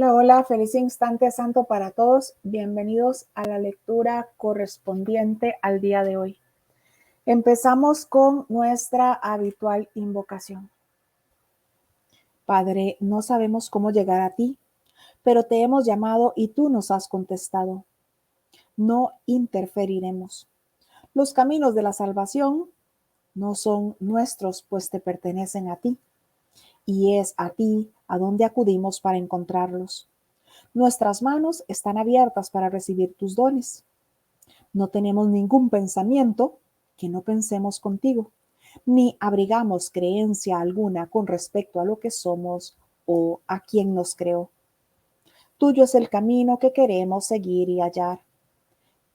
Hola, hola, feliz instante santo para todos. Bienvenidos a la lectura correspondiente al día de hoy. Empezamos con nuestra habitual invocación. Padre, no sabemos cómo llegar a ti, pero te hemos llamado y tú nos has contestado. No interferiremos. Los caminos de la salvación no son nuestros, pues te pertenecen a ti, y es a ti a donde acudimos para encontrarlos. Nuestras manos están abiertas para recibir tus dones. No tenemos ningún pensamiento que no pensemos contigo, ni abrigamos creencia alguna con respecto a lo que somos o a quien nos creó. Tuyo es el camino que queremos seguir y hallar,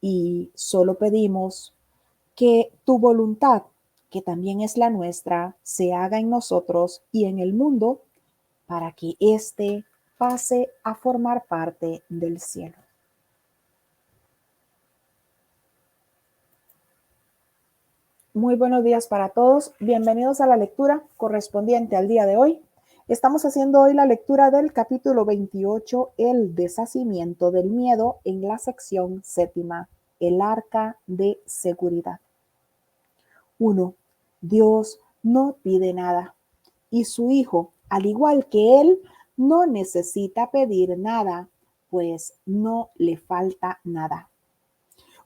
y solo pedimos que tu voluntad, que también es la nuestra, se haga en nosotros y en el mundo para que éste pase a formar parte del cielo. Muy buenos días para todos. Bienvenidos a la lectura correspondiente al día de hoy. Estamos haciendo hoy la lectura del capítulo 28, el deshacimiento del miedo, en la sección séptima, el arca de seguridad. 1. Dios no pide nada y su Hijo, al igual que Él, no necesita pedir nada, pues no le falta nada.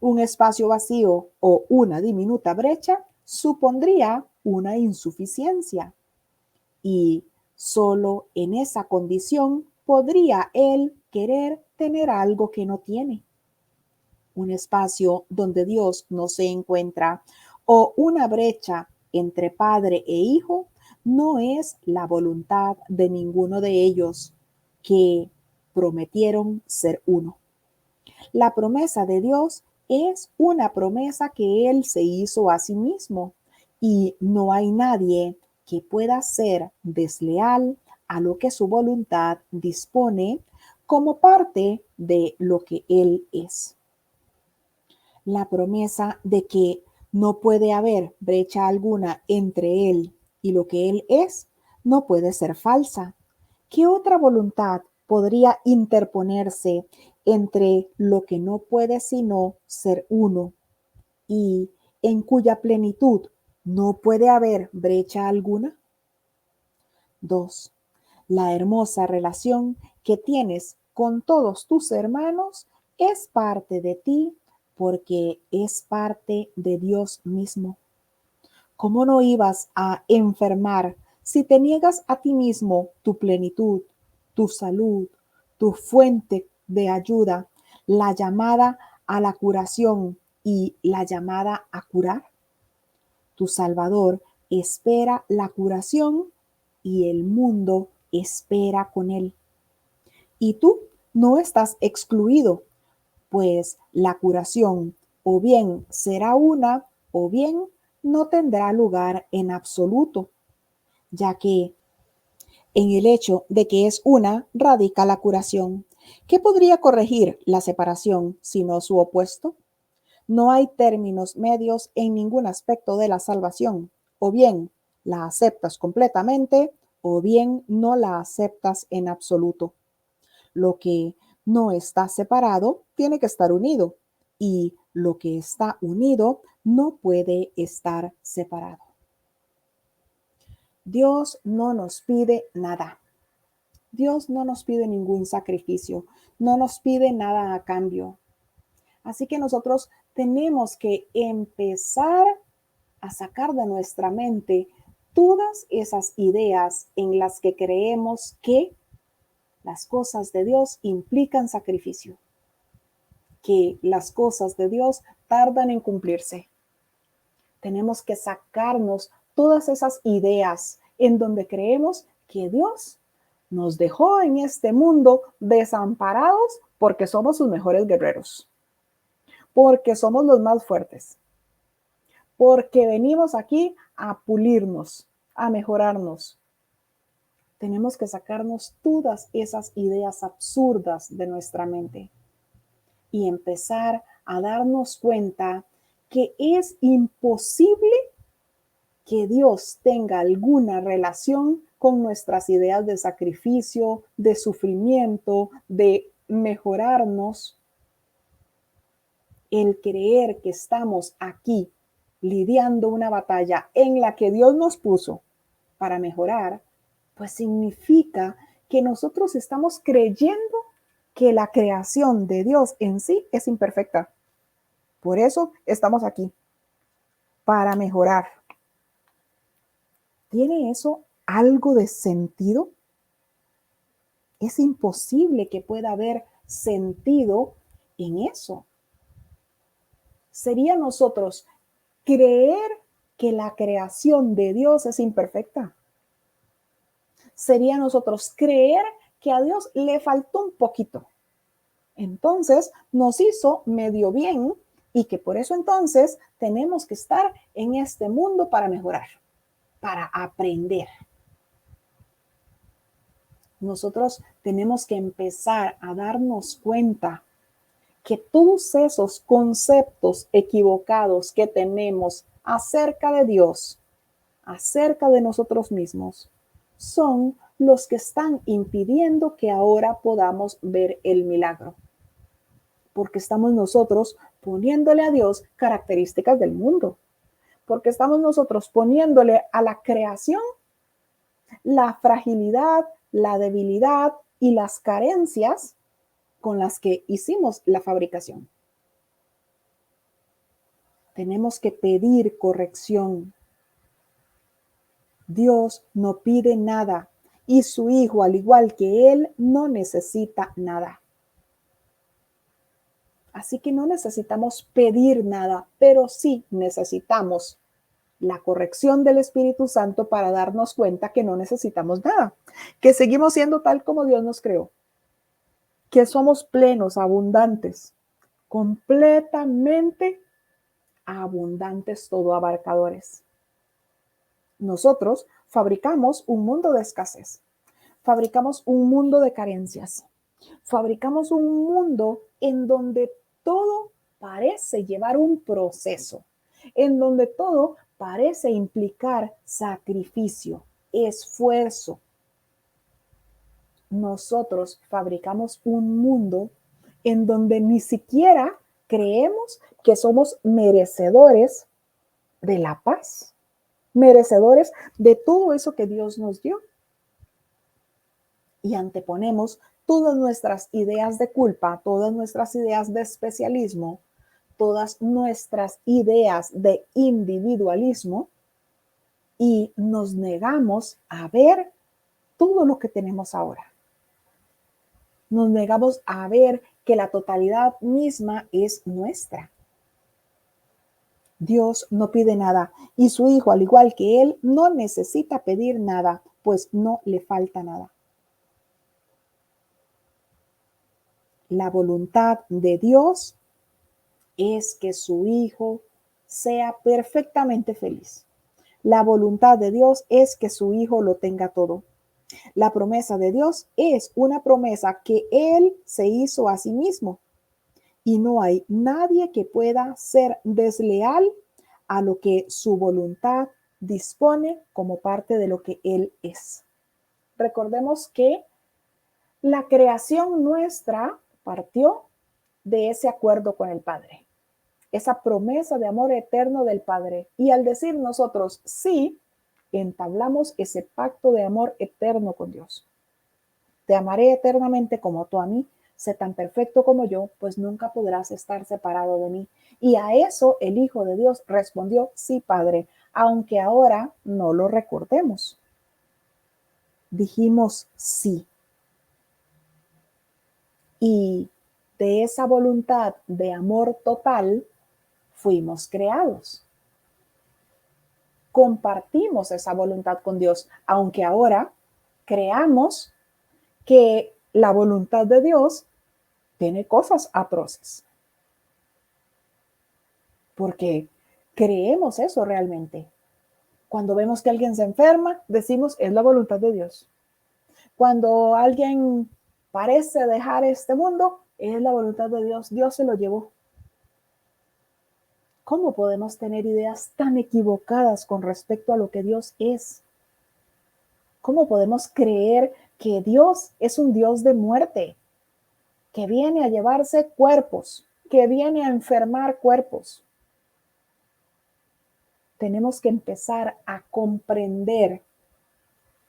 Un espacio vacío o una diminuta brecha supondría una insuficiencia, y solo en esa condición podría Él querer tener algo que no tiene. Un espacio donde Dios no se encuentra o una brecha entre padre e hijo no es la voluntad de ninguno de ellos, que prometieron ser uno. La promesa de Dios es una promesa que Él se hizo a sí mismo, y no hay nadie que pueda ser desleal a lo que su voluntad dispone como parte de lo que Él es. La promesa de que no puede haber brecha alguna entre Él y lo que Él es no puede ser falsa. ¿Qué otra voluntad podría interponerse entre lo que no puede sino ser uno y en cuya plenitud no puede haber brecha alguna? 2. La hermosa relación que tienes con todos tus hermanos es parte de ti porque es parte de Dios mismo. ¿Cómo no ibas a enfermar si te niegas a ti mismo tu plenitud, tu salud, tu fuente de ayuda, la llamada a la curación y la llamada a curar? Tu Salvador espera la curación y el mundo espera con él. Y tú no estás excluido, pues la curación o bien será una o bien no tendrá lugar en absoluto, ya que en el hecho de que es una radica la curación. ¿Qué podría corregir la separación sino su opuesto? No hay términos medios en ningún aspecto de la salvación. O bien la aceptas completamente o bien no la aceptas en absoluto. Lo que no está separado tiene que estar unido, y lo que está unido no puede estar separado. Dios no nos pide nada. Dios no nos pide ningún sacrificio, no nos pide nada a cambio. Así que nosotros tenemos que empezar a sacar de nuestra mente todas esas ideas en las que creemos que las cosas de Dios implican sacrificio, que las cosas de Dios tardan en cumplirse. Tenemos que sacarnos todas esas ideas en donde creemos que Dios nos dejó en este mundo desamparados porque somos sus mejores guerreros, porque somos los más fuertes, porque venimos aquí a pulirnos, a mejorarnos. Tenemos que sacarnos todas esas ideas absurdas de nuestra mente y empezar a darnos cuenta que es imposible que Dios tenga alguna relación con nuestras ideas de sacrificio, de sufrimiento, de mejorarnos. El creer que estamos aquí lidiando una batalla en la que Dios nos puso para mejorar, pues significa que nosotros estamos creyendo que la creación de Dios en sí es imperfecta. Por eso estamos aquí, para mejorar. ¿Tiene eso algo de sentido? Es imposible que pueda haber sentido en eso. Sería nosotros creer que la creación de Dios es imperfecta. Sería nosotros creer que a Dios le faltó un poquito. Entonces nos hizo medio bien y que por eso entonces tenemos que estar en este mundo para mejorar, para aprender. Nosotros tenemos que empezar a darnos cuenta que todos esos conceptos equivocados que tenemos acerca de Dios, acerca de nosotros mismos, son los que están impidiendo que ahora podamos ver el milagro. Porque estamos nosotros poniéndole a Dios características del mundo. Porque estamos nosotros poniéndole a la creación la fragilidad, la debilidad y las carencias con las que hicimos la fabricación. Tenemos que pedir corrección. Dios no pide nada y su Hijo, al igual que Él, no necesita nada. Así que no necesitamos pedir nada, pero sí necesitamos la corrección del Espíritu Santo para darnos cuenta que no necesitamos nada, que seguimos siendo tal como Dios nos creó, que somos plenos, abundantes, completamente abundantes, todo abarcadores. Nosotros fabricamos un mundo de escasez, fabricamos un mundo de carencias, fabricamos un mundo en donde todo parece llevar un proceso, en donde todo parece implicar sacrificio, esfuerzo. Nosotros fabricamos un mundo en donde ni siquiera creemos que somos merecedores de la paz, merecedores de todo eso que Dios nos dio. Y anteponemos todas nuestras ideas de culpa, todas nuestras ideas de especialismo, todas nuestras ideas de individualismo y nos negamos a ver todo lo que tenemos ahora. Nos negamos a ver que la totalidad misma es nuestra. Dios no pide nada y su Hijo, al igual que Él, no necesita pedir nada, pues no le falta nada. La voluntad de Dios es que su Hijo sea perfectamente feliz. La voluntad de Dios es que su Hijo lo tenga todo. La promesa de Dios es una promesa que Él se hizo a sí mismo. Y no hay nadie que pueda ser desleal a lo que su voluntad dispone como parte de lo que Él es. Recordemos que la creación nuestra partió de ese acuerdo con el Padre, esa promesa de amor eterno del Padre. Y al decir nosotros sí, entablamos ese pacto de amor eterno con Dios. Te amaré eternamente como tú a mí, sé tan perfecto como yo, pues nunca podrás estar separado de mí. Y a eso el Hijo de Dios respondió, sí, Padre, aunque ahora no lo recordemos. Dijimos sí. Y de esa voluntad de amor total fuimos creados. Compartimos esa voluntad con Dios, aunque ahora creamos que la voluntad de Dios tiene cosas atroces. Porque creemos eso realmente. Cuando vemos que alguien se enferma, decimos, es la voluntad de Dios. Cuando alguien parece dejar este mundo, es la voluntad de Dios. Dios se lo llevó. ¿Cómo podemos tener ideas tan equivocadas con respecto a lo que Dios es? ¿Cómo podemos creer que Dios es un Dios de muerte, que viene a llevarse cuerpos, que viene a enfermar cuerpos? Tenemos que empezar a comprender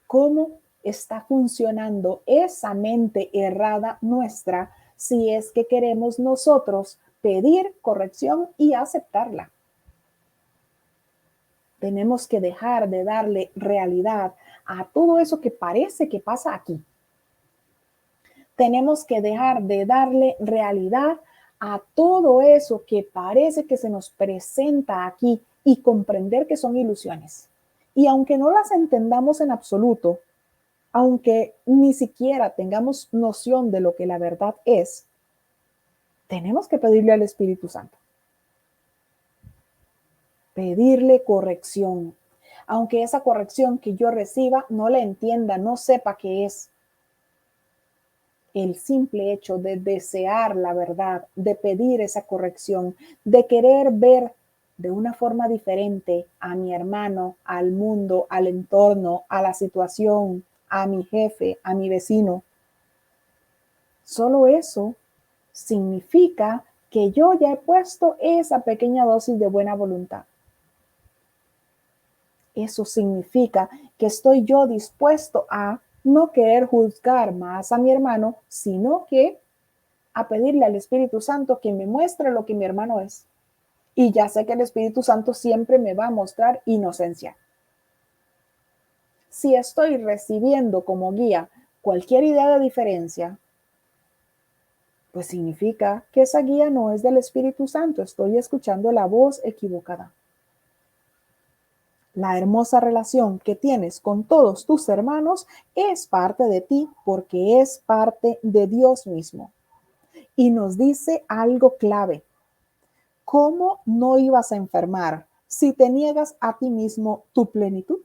cómo está funcionando esa mente errada nuestra si es que queremos nosotros pedir corrección y aceptarla. Tenemos que dejar de darle realidad a todo eso que parece que pasa aquí. Tenemos que dejar de darle realidad a todo eso que parece que se nos presenta aquí y comprender que son ilusiones. Y aunque no las entendamos en absoluto, aunque ni siquiera tengamos noción de lo que la verdad es, tenemos que pedirle al Espíritu Santo. Pedirle corrección. Aunque esa corrección que yo reciba no la entienda, no sepa qué es. El simple hecho de desear la verdad, de pedir esa corrección, de querer ver de una forma diferente a mi hermano, al mundo, al entorno, a la situación, a mi jefe, a mi vecino. Solo eso significa que yo ya he puesto esa pequeña dosis de buena voluntad. Eso significa que estoy yo dispuesto a no querer juzgar más a mi hermano, sino que a pedirle al Espíritu Santo que me muestre lo que mi hermano es. Y ya sé que el Espíritu Santo siempre me va a mostrar inocencia. Si estoy recibiendo como guía cualquier idea de diferencia, pues significa que esa guía no es del Espíritu Santo. Estoy escuchando la voz equivocada. La hermosa relación que tienes con todos tus hermanos es parte de ti porque es parte de Dios mismo. Y nos dice algo clave. ¿Cómo no ibas a enfermar si te niegas a ti mismo tu plenitud?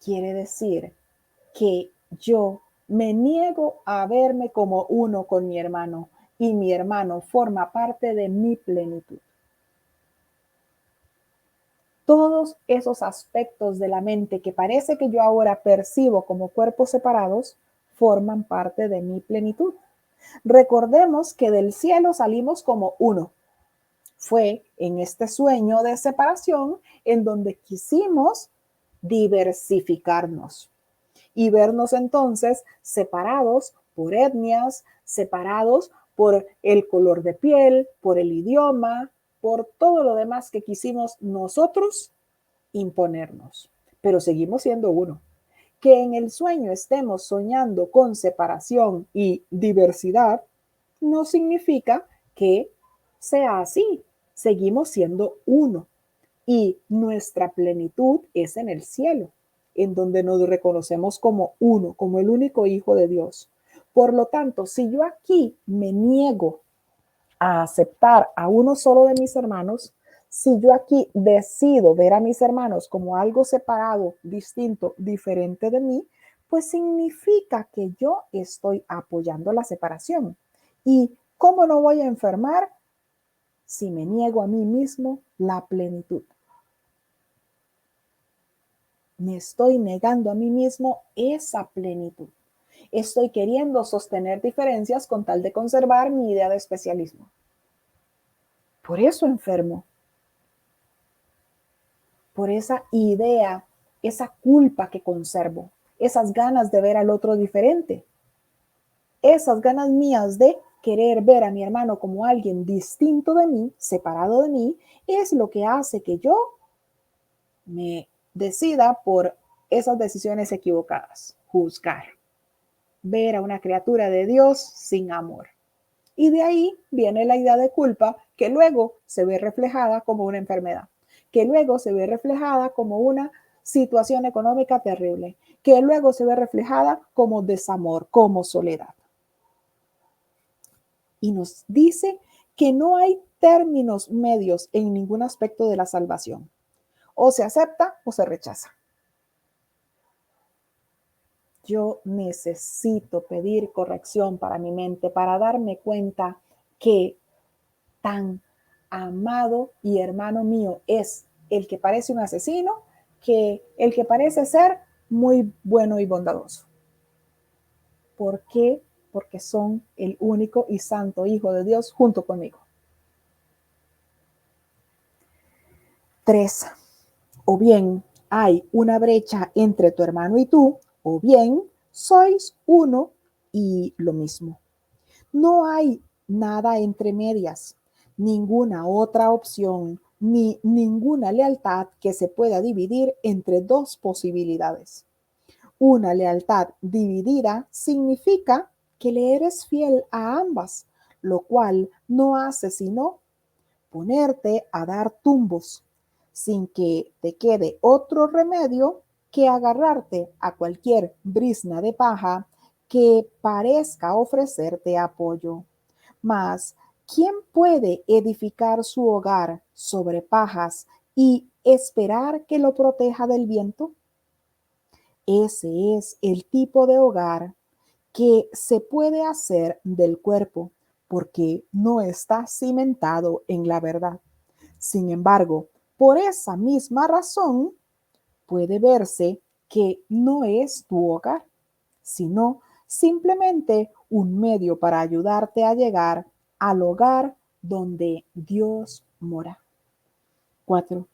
Quiere decir que yo me niego a verme como uno con mi hermano y mi hermano forma parte de mi plenitud. Todos esos aspectos de la mente que parece que yo ahora percibo como cuerpos separados forman parte de mi plenitud. Recordemos que del cielo salimos como uno. Fue en este sueño de separación en donde quisimos diversificarnos y vernos entonces separados por etnias, separados por el color de piel, por el idioma, por todo lo demás que quisimos nosotros imponernos. Pero seguimos siendo uno. Que en el sueño estemos soñando con separación y diversidad no significa que sea así. Seguimos siendo uno y nuestra plenitud es en el cielo, en donde nos reconocemos como uno, como el único hijo de Dios. Por lo tanto, si yo aquí me niego a aceptar a uno solo de mis hermanos, si yo aquí decido ver a mis hermanos como algo separado, distinto, diferente de mí, pues significa que yo estoy apoyando la separación. ¿Y cómo no voy a enfermar si me niego a mí mismo la plenitud? Me estoy negando a mí mismo esa plenitud. Estoy queriendo sostener diferencias con tal de conservar mi idea de especialismo. Por eso enfermo. Por esa idea, esa culpa que conservo, esas ganas de ver al otro diferente, esas ganas mías de querer ver a mi hermano como alguien distinto de mí, separado de mí, es lo que hace que yo me decida por esas decisiones equivocadas, juzgar, ver a una criatura de Dios sin amor. Y de ahí viene la idea de culpa que luego se ve reflejada como una enfermedad, que luego se ve reflejada como una situación económica terrible, que luego se ve reflejada como desamor, como soledad. Y nos dice que no hay términos medios en ningún aspecto de la salvación. O se acepta o se rechaza. Yo necesito pedir corrección para mi mente, para darme cuenta que tan amado y hermano mío es el que parece un asesino que el que parece ser muy bueno y bondadoso. ¿Por qué? Porque son el único y santo Hijo de Dios junto conmigo. 3. O bien hay una brecha entre tu hermano y tú, o bien sois uno y lo mismo. No hay nada entre medias, ninguna otra opción, ni ninguna lealtad que se pueda dividir entre dos posibilidades. Una lealtad dividida significa que le eres fiel a ambas, lo cual no hace sino ponerte a dar tumbos, sin que te quede otro remedio que agarrarte a cualquier brizna de paja que parezca ofrecerte apoyo. Mas, ¿quién puede edificar su hogar sobre pajas y esperar que lo proteja del viento? Ese es el tipo de hogar que se puede hacer del cuerpo porque no está cimentado en la verdad. Sin embargo, por esa misma razón, puede verse que no es tu hogar, sino simplemente un medio para ayudarte a llegar al hogar donde Dios mora. 4.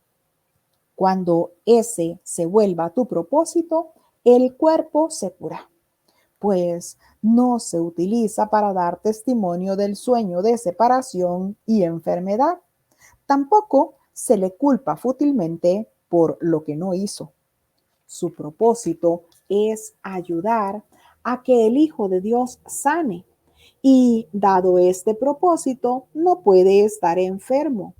Cuando ese se vuelva tu propósito, el cuerpo se cura, pues no se utiliza para dar testimonio del sueño de separación y enfermedad. Tampoco se le culpa fútilmente por lo que no hizo. Su propósito es ayudar a que el Hijo de Dios sane y, dado este propósito, no puede estar enfermo.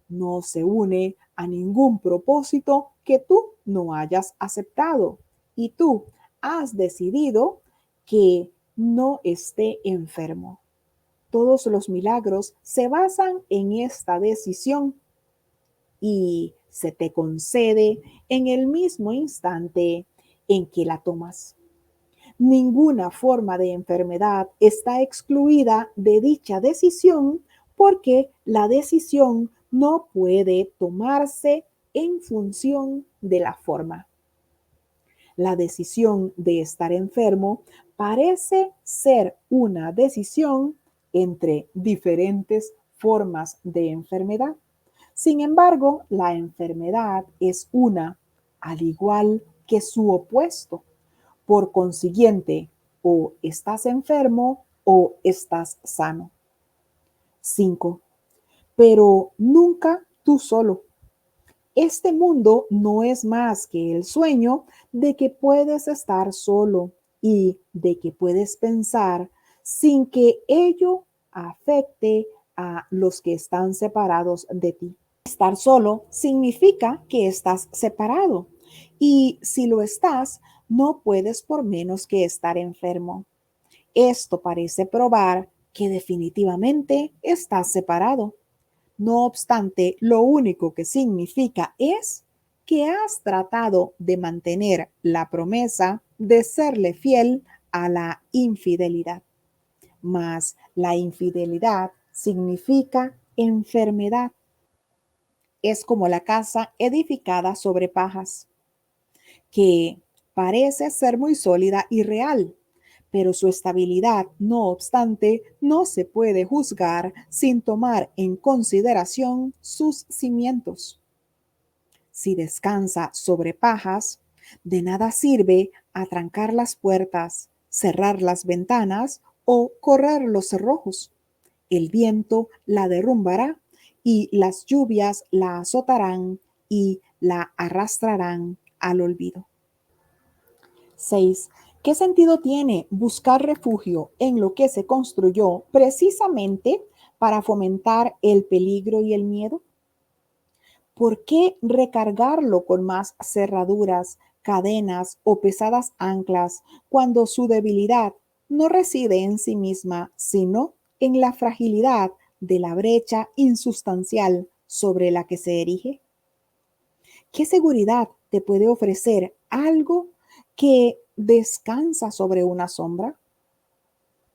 No se une a ningún propósito que tú no hayas aceptado y tú has decidido que no esté enfermo. Todos los milagros se basan en esta decisión y se te concede en el mismo instante en que la tomas. Ninguna forma de enfermedad está excluida de dicha decisión porque la decisión no puede tomarse en función de la forma. La decisión de estar enfermo parece ser una decisión entre diferentes formas de enfermedad. Sin embargo, la enfermedad es una, al igual que su opuesto. Por consiguiente, o estás enfermo o estás sano. 5. Pero nunca tú solo. Este mundo no es más que el sueño de que puedes estar solo y de que puedes pensar sin que ello afecte a los que están separados de ti. Estar solo significa que estás separado y si lo estás, no puedes por menos que estar enfermo. Esto parece probar que definitivamente estás separado. No obstante, lo único que significa es que has tratado de mantener la promesa de serle fiel a la infidelidad. Mas la infidelidad significa enfermedad. Es como la casa edificada sobre pajas, que parece ser muy sólida y real, pero su estabilidad, no obstante, no se puede juzgar sin tomar en consideración sus cimientos. Si descansa sobre pajas, de nada sirve atrancar las puertas, cerrar las ventanas o correr los cerrojos. El viento la derrumbará y las lluvias la azotarán y la arrastrarán al olvido. 6. ¿Qué sentido tiene buscar refugio en lo que se construyó precisamente para fomentar el peligro y el miedo? ¿Por qué recargarlo con más cerraduras, cadenas o pesadas anclas cuando su debilidad no reside en sí misma, sino en la fragilidad de la brecha insustancial sobre la que se erige? ¿Qué seguridad te puede ofrecer algo que descansa sobre una sombra?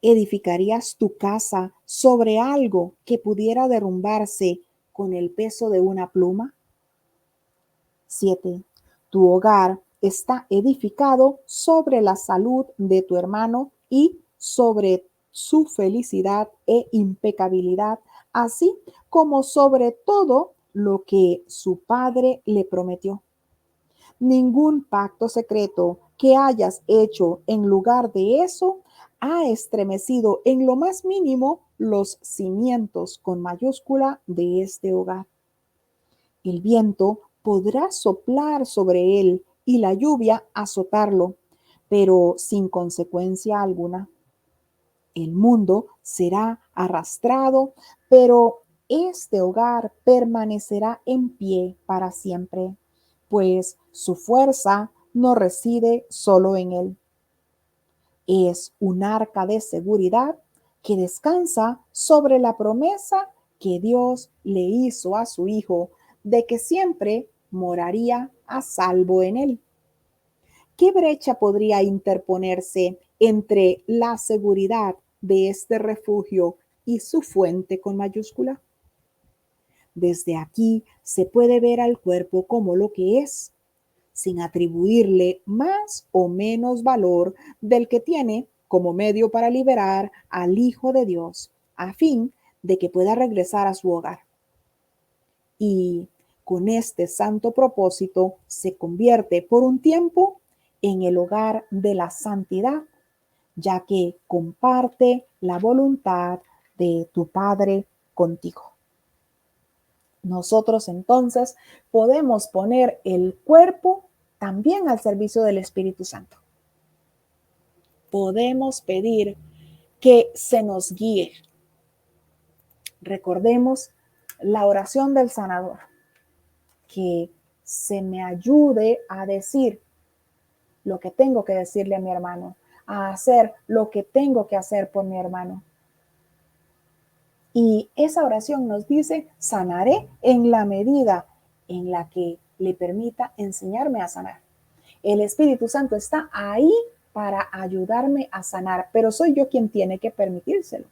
¿Edificarías tu casa sobre algo que pudiera derrumbarse con el peso de una pluma? 7. Tu hogar está edificado sobre la salud de tu hermano y sobre su felicidad e impecabilidad, así como sobre todo lo que su padre le prometió. Ningún pacto secreto que hayas hecho en lugar de eso ha estremecido en lo más mínimo los cimientos con mayúscula de este hogar. El viento podrá soplar sobre él y la lluvia azotarlo, pero sin consecuencia alguna. El mundo será arrastrado, pero este hogar permanecerá en pie para siempre, pues su fuerza no reside solo en él. Es un arca de seguridad que descansa sobre la promesa que Dios le hizo a su Hijo de que siempre moraría a salvo en él. ¿Qué brecha podría interponerse entre la seguridad de este refugio y su fuente con mayúscula? Desde aquí se puede ver al cuerpo como lo que es, sin atribuirle más o menos valor del que tiene como medio para liberar al Hijo de Dios, a fin de que pueda regresar a su hogar. Y con este santo propósito se convierte por un tiempo en el hogar de la santidad, ya que comparte la voluntad de tu Padre contigo. Nosotros entonces podemos poner el cuerpo también al servicio del Espíritu Santo. Podemos pedir que se nos guíe. Recordemos la oración del sanador, que se me ayude a decir lo que tengo que decirle a mi hermano, a hacer lo que tengo que hacer por mi hermano. Y esa oración nos dice, sanaré en la medida en la que le permita enseñarme a sanar. El Espíritu Santo está ahí para ayudarme a sanar, pero soy yo quien tiene que permitírselo.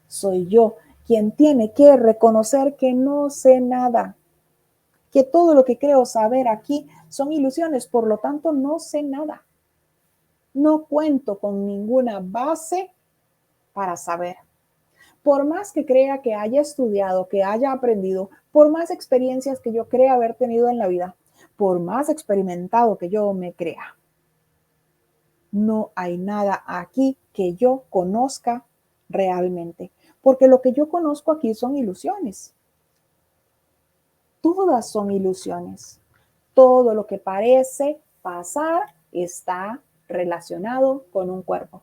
Soy yo quien tiene que reconocer que no sé nada, que todo lo que creo saber aquí son ilusiones, por lo tanto no sé nada. No cuento con ninguna base para saber. Por más que crea que haya estudiado, que haya aprendido, por más experiencias que yo crea haber tenido en la vida, por más experimentado que yo me crea, no hay nada aquí que yo conozca realmente, porque lo que yo conozco aquí son ilusiones. Todas son ilusiones. Todo lo que parece pasar está relacionado con un cuerpo.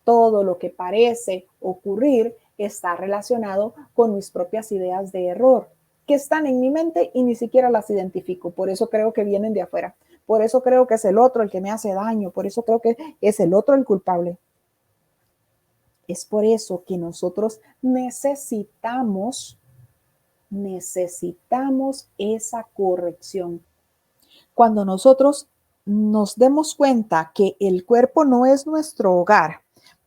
Todo lo que parece ocurrir está relacionado con mis propias ideas de error, que están en mi mente y ni siquiera las identifico. Por eso creo que vienen de afuera. Por eso creo que es el otro el que me hace daño. Por eso creo que es el otro el culpable. Es por eso que nosotros necesitamos esa corrección. Cuando nosotros nos demos cuenta que el cuerpo no es nuestro hogar,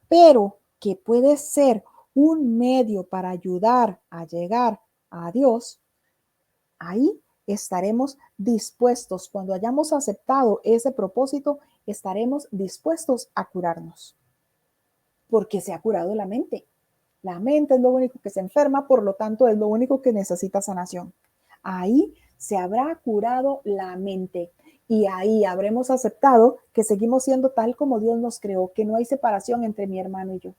pero que puede ser un medio para ayudar a llegar a Dios, ahí estaremos dispuestos, cuando hayamos aceptado ese propósito, estaremos dispuestos a curarnos, porque se ha curado la mente. La mente es lo único que se enferma, por lo tanto es lo único que necesita sanación. Ahí se habrá curado la mente y ahí habremos aceptado que seguimos siendo tal como Dios nos creó, que no hay separación entre mi hermano y yo.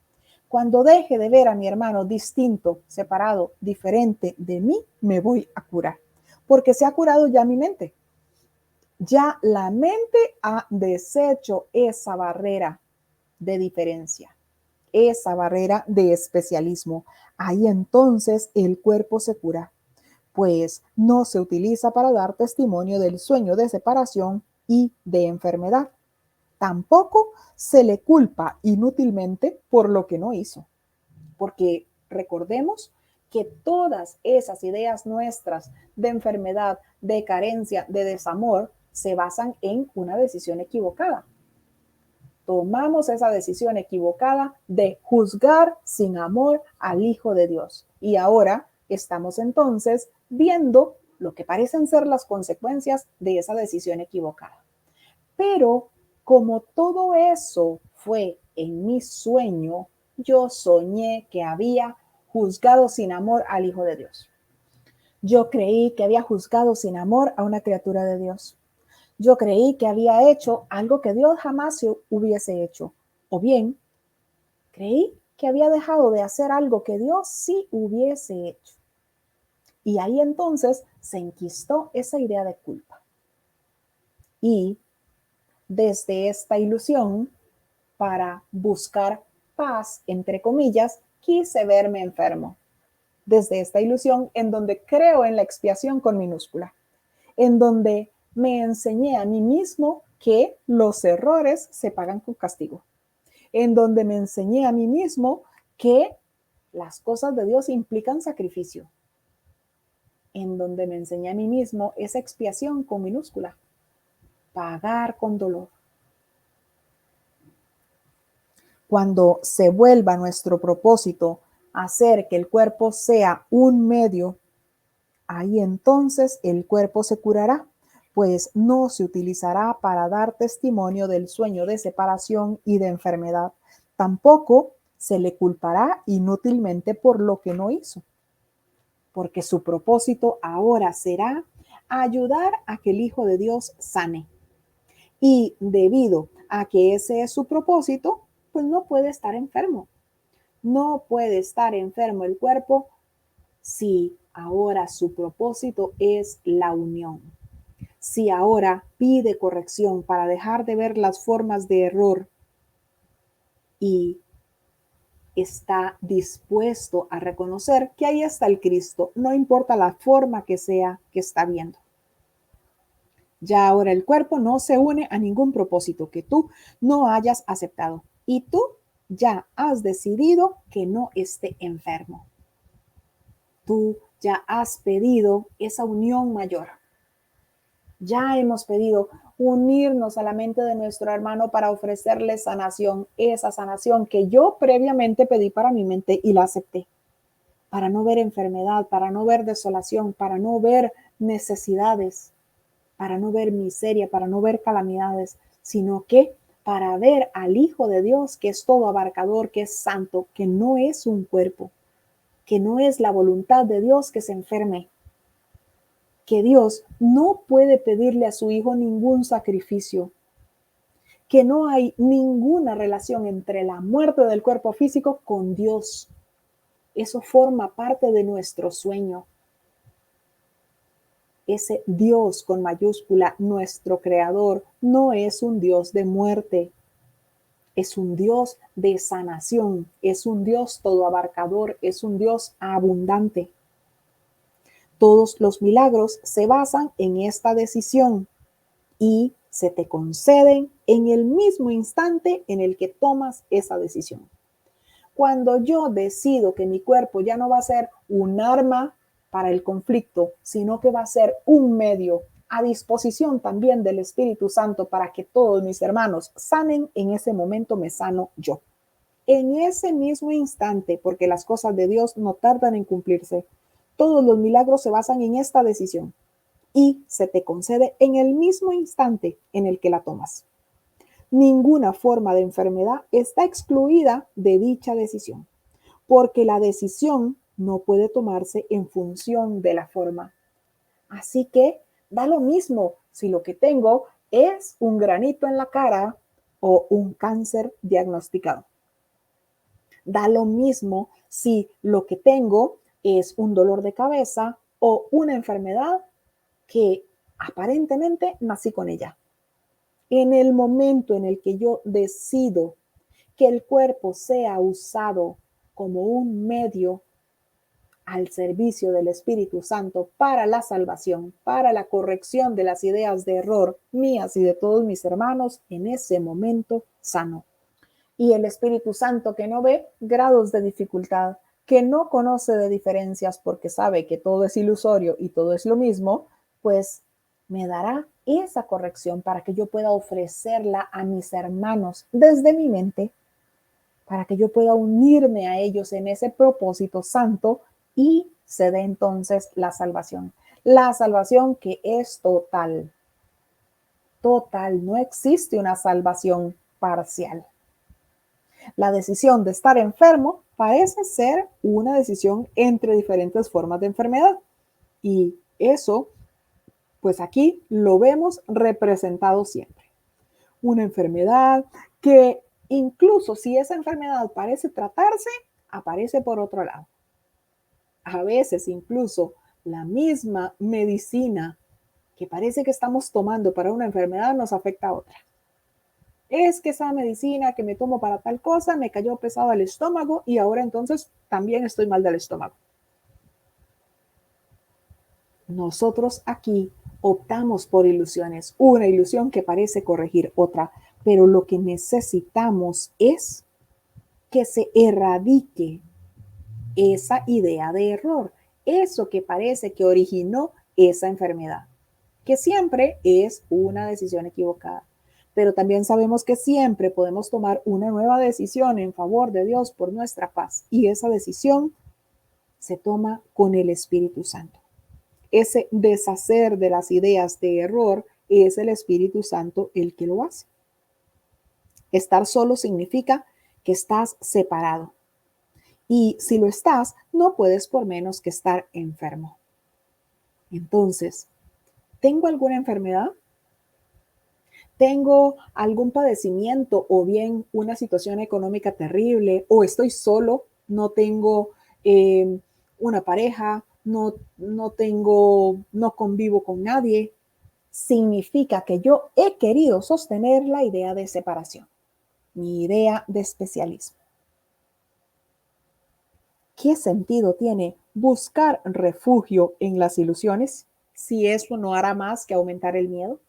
Cuando deje de ver a mi hermano distinto, separado, diferente de mí, me voy a curar, porque se ha curado ya mi mente. Ya la mente ha deshecho esa barrera de diferencia, esa barrera de especialismo. Ahí entonces el cuerpo se cura, pues no se utiliza para dar testimonio del sueño de separación y de enfermedad. Tampoco se le culpa inútilmente por lo que no hizo, porque recordemos que todas esas ideas nuestras de enfermedad, de carencia, de desamor, se basan en una decisión equivocada. tomamos esa decisión equivocada de juzgar sin amor al Hijo de Dios. Y ahora estamos entonces viendo lo que parecen ser las consecuencias de esa decisión equivocada. Pero como todo eso fue en mi sueño, yo soñé que había juzgado sin amor al Hijo de Dios. Yo creí que había juzgado sin amor a una criatura de Dios. Yo creí que había hecho algo que Dios jamás hubiese hecho. O bien, creí que había dejado de hacer algo que Dios sí hubiese hecho. Y ahí entonces se enquistó esa idea de culpa. Y desde esta ilusión, para buscar paz, entre comillas, quise verme enfermo. Desde esta ilusión en donde creo en la expiación con minúscula, en donde me enseñé a mí mismo que los errores se pagan con castigo, en donde me enseñé a mí mismo que las cosas de Dios implican sacrificio, en donde me enseñé a mí mismo esa expiación con minúscula, pagar con dolor. Cuando se vuelva nuestro propósito hacer que el cuerpo sea un medio, ahí entonces el cuerpo se curará, pues no se utilizará para dar testimonio del sueño de separación y de enfermedad. Tampoco se le culpará inútilmente por lo que no hizo, porque su propósito ahora será ayudar a que el Hijo de Dios sane. Y debido a que ese es su propósito, pues no puede estar enfermo. No puede estar enfermo el cuerpo si ahora su propósito es la unión. Si ahora pide corrección para dejar de ver las formas de error y está dispuesto a reconocer que ahí está el Cristo, no importa la forma que sea que está viendo. Ya ahora el cuerpo no se une a ningún propósito que tú no hayas aceptado y tú ya has decidido que no esté enfermo. Tú ya has pedido esa unión mayor. Ya hemos pedido unirnos a la mente de nuestro hermano para ofrecerle sanación, esa sanación que yo previamente pedí para mi mente y la acepté, para no ver enfermedad, para no ver desolación, para no ver necesidades, para no ver miseria, para no ver calamidades, sino que para ver al Hijo de Dios, que es todo abarcador, que es santo, que no es un cuerpo, que no es la voluntad de Dios que se enferme, que Dios no puede pedirle a su Hijo ningún sacrificio, que no hay ninguna relación entre la muerte del cuerpo físico con Dios. Eso forma parte de nuestro sueño. Ese Dios con mayúscula, nuestro creador, no es un Dios de muerte, es un Dios de sanación, es un Dios todo abarcador, es un Dios abundante. Todos los milagros se basan en esta decisión y se te conceden en el mismo instante en el que tomas esa decisión. Cuando yo decido que mi cuerpo ya no va a ser un arma para el conflicto, sino que va a ser un medio a disposición también del Espíritu Santo para que todos mis hermanos sanen, en ese momento me sano yo. En ese mismo instante, porque las cosas de Dios no tardan en cumplirse, todos los milagros se basan en esta decisión y se te concede en el mismo instante en el que la tomas. Ninguna forma de enfermedad está excluida de dicha decisión, porque la decisión no puede tomarse en función de la forma. Así que da lo mismo si lo que tengo es un granito en la cara o un cáncer diagnosticado. Da lo mismo si lo que tengo es un dolor de cabeza o una enfermedad que aparentemente nací con ella. En el momento en el que yo decido que el cuerpo sea usado como un medio al servicio del Espíritu Santo para la salvación, para la corrección de las ideas de error mías y de todos mis hermanos, en ese momento sano. Y el Espíritu Santo, que no ve grados de dificultad, que no conoce de diferencias porque sabe que todo es ilusorio y todo es lo mismo, pues me dará esa corrección para que yo pueda ofrecerla a mis hermanos desde mi mente, para que yo pueda unirme a ellos en ese propósito santo y se dé entonces la salvación. La salvación que es total. Total, no existe una salvación parcial. La decisión de estar enfermo parece ser una decisión entre diferentes formas de enfermedad. Y eso, pues aquí lo vemos representado siempre. Una enfermedad que incluso si esa enfermedad parece tratarse, aparece por otro lado. A veces incluso la misma medicina que parece que estamos tomando para una enfermedad nos afecta a otra. Es que esa medicina que me tomo para tal cosa me cayó pesado al estómago y ahora entonces también estoy mal del estómago. Nosotros aquí optamos por ilusiones, una ilusión que parece corregir otra, pero lo que necesitamos es que se erradique esa idea de error, eso que parece que originó esa enfermedad, que siempre es una decisión equivocada. Pero también sabemos que siempre podemos tomar una nueva decisión en favor de Dios por nuestra paz. Y esa decisión se toma con el Espíritu Santo. Ese deshacer de las ideas de error es el Espíritu Santo el que lo hace. Estar solo significa que estás separado. Y si lo estás, no puedes por menos que estar enfermo. Entonces, ¿tengo alguna enfermedad? ¿Tengo algún padecimiento o bien una situación económica terrible? ¿O estoy solo? ¿No tengo una pareja? No convivo con nadie? Significa que yo he querido sostener la idea de separación, mi idea de especialismo. ¿Qué sentido tiene buscar refugio en las ilusiones si eso no hará más que aumentar el miedo?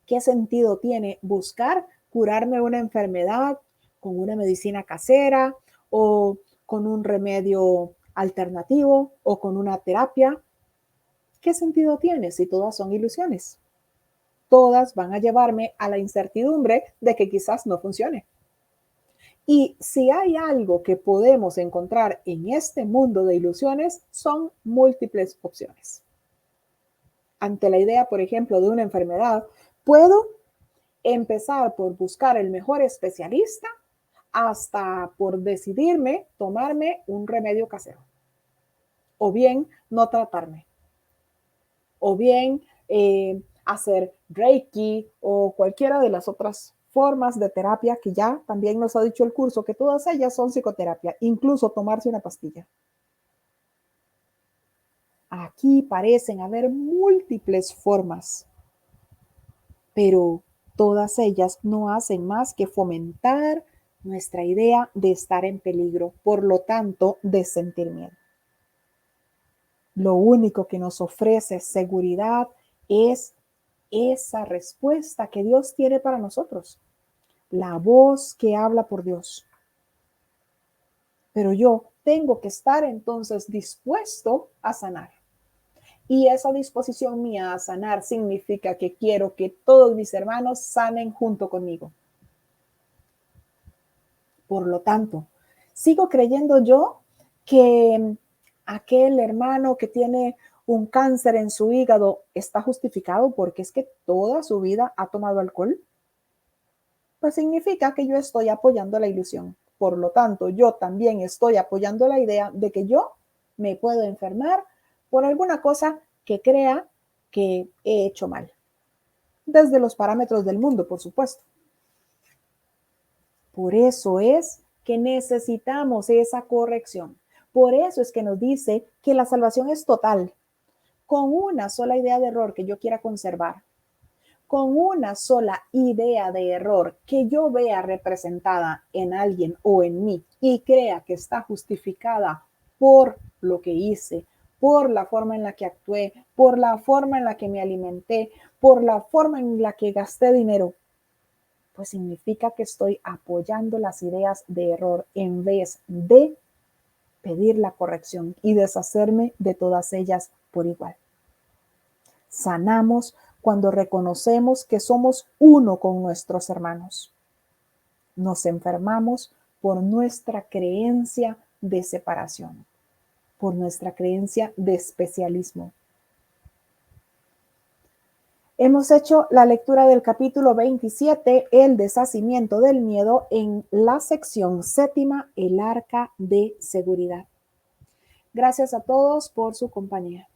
¿Qué sentido tiene buscar curarme una enfermedad con una medicina casera o con un remedio alternativo o con una terapia? ¿Qué sentido tiene si todas son ilusiones? Todas van a llevarme a la incertidumbre de que quizás no funcione. Y si hay algo que podemos encontrar en este mundo de ilusiones, son múltiples opciones. Ante la idea, por ejemplo, de una enfermedad, puedo empezar por buscar el mejor especialista hasta por decidirme tomarme un remedio casero. O bien no tratarme. O bien hacer Reiki o cualquiera de las otras formas de terapia que ya también nos ha dicho el curso, que todas ellas son psicoterapia, incluso tomarse una pastilla. Aquí parecen haber múltiples formas, pero todas ellas no hacen más que fomentar nuestra idea de estar en peligro, por lo tanto, de sentir miedo. Lo único que nos ofrece seguridad es esa respuesta que Dios tiene para nosotros, la voz que habla por Dios. Pero yo tengo que estar entonces dispuesto a sanar. Y esa disposición mía a sanar significa que quiero que todos mis hermanos sanen junto conmigo. Por lo tanto, sigo creyendo yo que aquel hermano que tiene un cáncer en su hígado está justificado porque es que toda su vida ha tomado alcohol. Pues significa que yo estoy apoyando la ilusión. Por lo tanto, yo también estoy apoyando la idea de que yo me puedo enfermar por alguna cosa que crea que he hecho mal. Desde los parámetros del mundo, por supuesto. Por eso es que necesitamos esa corrección. Por eso es que nos dice que la salvación es total. Con una sola idea de error que yo quiera conservar, con una sola idea de error que yo vea representada en alguien o en mí y crea que está justificada por lo que hice, por la forma en la que actué, por la forma en la que me alimenté, por la forma en la que gasté dinero, pues significa que estoy apoyando las ideas de error en vez de pedir la corrección y deshacerme de todas ellas por igual. Sanamos cuando reconocemos que somos uno con nuestros hermanos. Nos enfermamos por nuestra creencia de separación, por nuestra creencia de especialismo. Hemos hecho la lectura del capítulo 27, el deshacimiento del miedo, en la sección séptima, el arca de seguridad. Gracias a todos por su compañía.